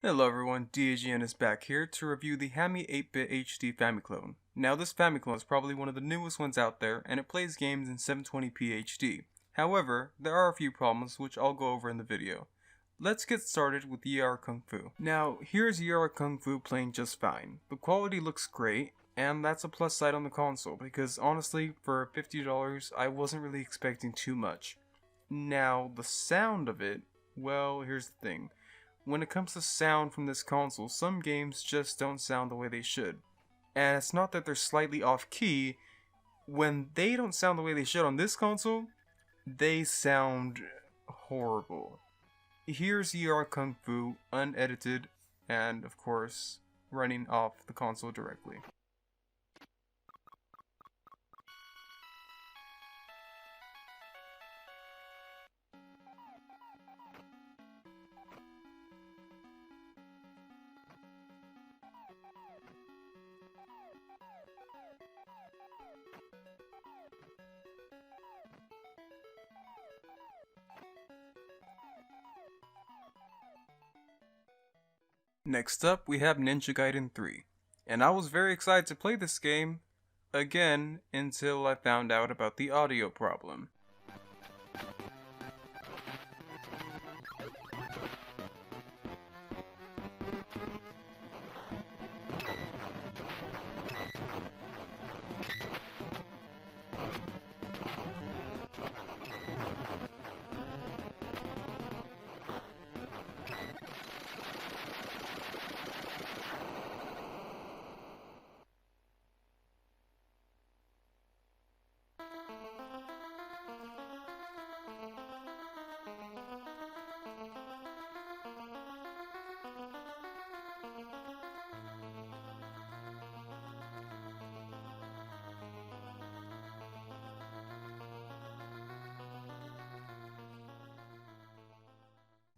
Hello everyone, DAGN is back here to review the Hamy 8-bit HD Famiclone. Now this Famiclone is probably one of the newest ones out there, and it plays games in 720p HD. However, there are a few problems which I'll go over in the video. Let's get started with ER Kung Fu. Now, here's ER Kung Fu playing just fine. The quality looks great, and that's a plus side on the console, because honestly, for $50, I wasn't really expecting too much. Now, the sound of it, well, here's the thing. When it comes to sound from this console, some games just don't sound the way they should. And it's not that they're slightly off key. When they don't sound the way they should on this console, they sound horrible. Here's ER Kung Fu, unedited, and of course, running off the console directly. Next up, we have Ninja Gaiden 3. And I was very excited to play this game, again, until I found out about the audio problem.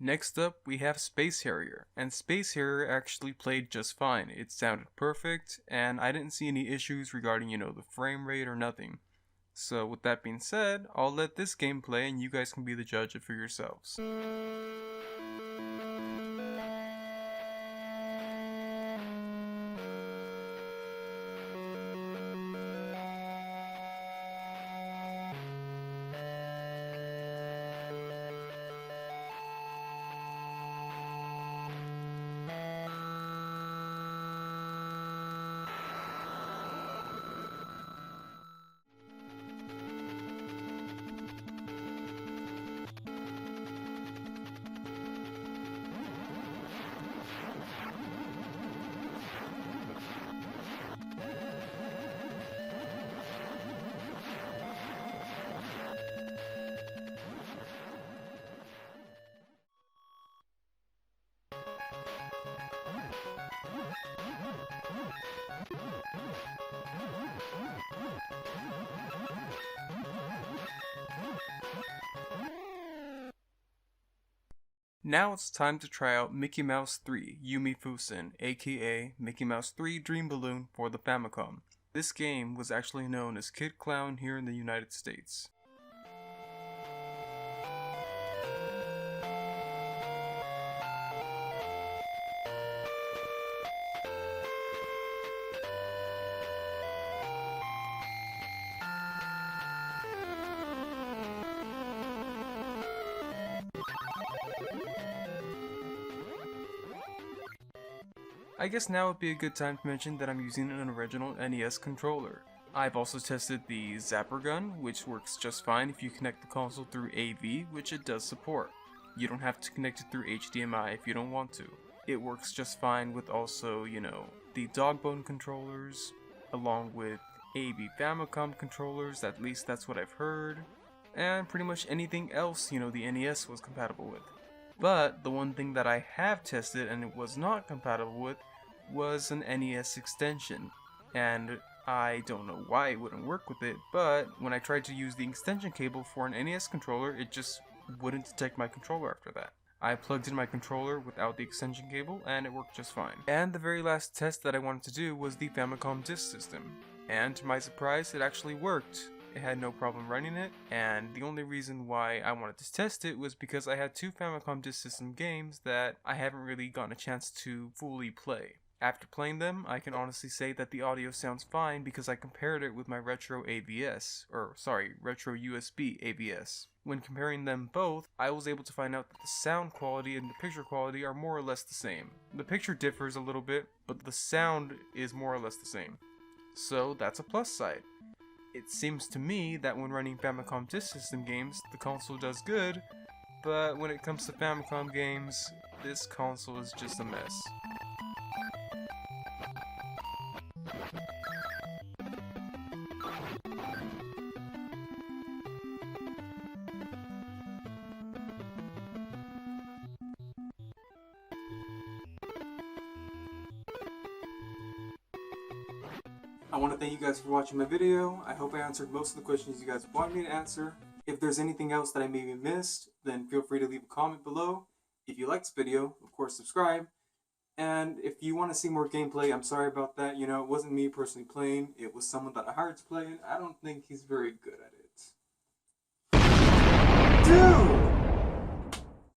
Next up, we have Space Harrier, and Space Harrier actually played just fine. It sounded perfect, and I didn't see any issues regarding, the frame rate or nothing. So with that being said, I'll let this game play and you guys can be the judge for yourselves. Now it's time to try out Mickey Mouse 3 Yumi Fusen, aka Mickey Mouse 3 Dream Balloon for the Famicom. This game was actually known as Kid Clown here in the United States. I guess now would be a good time to mention that I'm using an original NES controller. I've also tested the Zapper Gun, which works just fine if you connect the console through AV, which it does support. You don't have to connect it through HDMI if you don't want to. It works just fine with also, the Dogbone controllers, along with AV Famicom controllers, at least that's what I've heard, and pretty much anything else, the NES was compatible with. But the one thing that I have tested and it was not compatible with was an NES extension, and I don't know why it wouldn't work with it, but when I tried to use the extension cable for an NES controller, it just wouldn't detect my controller after that. I plugged in my controller without the extension cable and it worked just fine. And the very last test that I wanted to do was the Famicom disk system, and to my surprise it actually worked. it had no problem running it, and the only reason why I wanted to test it was because I had 2 Famicom Disk System games that I haven't really gotten a chance to fully play. After playing them, I can honestly say that the audio sounds fine because I compared it with my retro retro USB AVS. When comparing them both, I was able to find out that the sound quality and the picture quality are more or less the same. The picture differs a little bit, but the sound is more or less the same. So that's a plus side. It seems to me that when running Famicom Disk System games, the console does good, but when it comes to Famicom games, this console is just a mess. I want to thank you guys for watching my video. I hope I answered most of the questions you guys wanted me to answer. If there's anything else that I maybe missed, then feel free to leave a comment below. If you liked this video, of course subscribe. And if you want to see more gameplay, I'm sorry about that. You know, it wasn't me personally playing. It was someone that I hired to play, and I don't think he's very good at it.